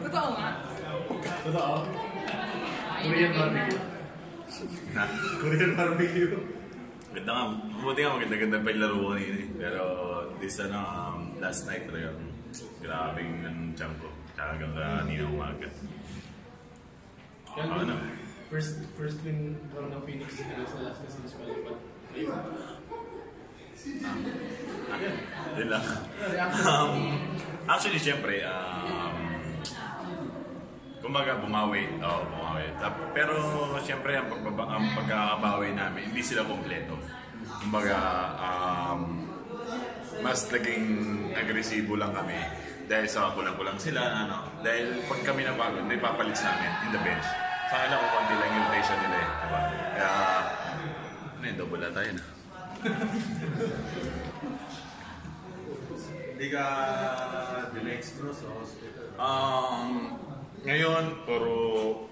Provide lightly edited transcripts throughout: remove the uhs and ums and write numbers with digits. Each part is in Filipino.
Totoo nga. Totoo? Korean barbecue. Ha? Korean barbecue. Ganda nga. Buti nga maganda-ganda pa yung laro ko kanina eh. Pero this last night talaga. Grabing yung tiyan ko. Tsaka hanggang kanina umaga. Ano? First win from the Phoenix sa last season's qualified. Yun lang. Actually, syempre, kumbaga bumawi. Oo, bumawi. Pero syempre, ang pagkakabawi namin, hindi sila kompleto. Kumbaga, mas naging agresibo lang kami. Dahil sa kulang-kulang sila, dahil pag kami napagod, may papalit sa amin in the bench. Sa kanila ko konti lang yung rotation nila eh. Diba? Kaya, double na tayo na. Hindi ka din-extros o hospital? Ngayon, puro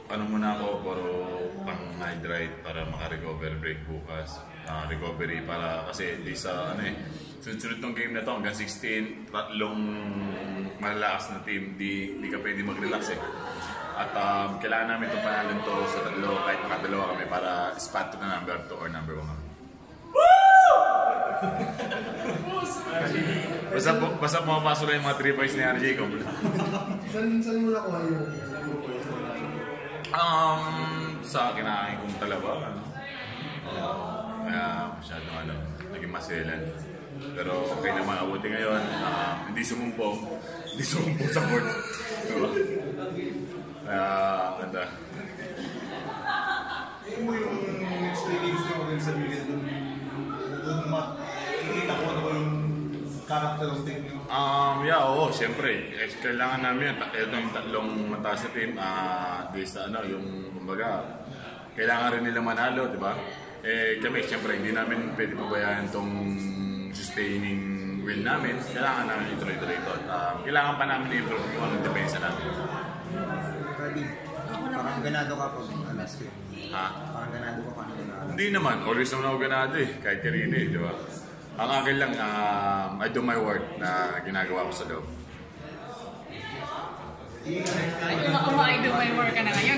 muna ako, puro pang-hydrate para maka-recover break bukas. Recovery para, kasi di sa sunod-sunod ng game na to hanggang 16, tatlong malalakas na team, di ka pwede mag-relax eh. At kailangan namin itong panalon to sa tatlo, kahit makadalawa kami para spot to na number 2 or number 1 kami. Basta pumapasok lang yung mga 3 points ni RJ ko. Saan mo nakuha yung sa kinakain kong talawa, kaya masyadong naging maselan. Pero okay naman, abuti ngayon, hindi sumumpong sa court. Kaya, ganda. Yung mo yung next 3 games na rin sa Miguel doon makikita ko ano yung character of team nyo? Oo, siyempre. Kailangan namin yung tatlong mataas na team. Yung kumbaga, kailangan rin nila manalo, di ba? Kami, siyempre, hindi namin pwede pabayaan itong sustaining win namin. Kailangan namin ituloy-tuloy ito. Kailangan pa namin i-improve yung depensa namin. Cardi, parang ganado ka pag last game. Ha? Parang ganado ka pa na. Hindi naman. Always naman ako ganado eh. Kahit kanina eh, di ba? Ang akin lang, I do my work na ginagawa ko sa loob. I do my work ka na ngayon.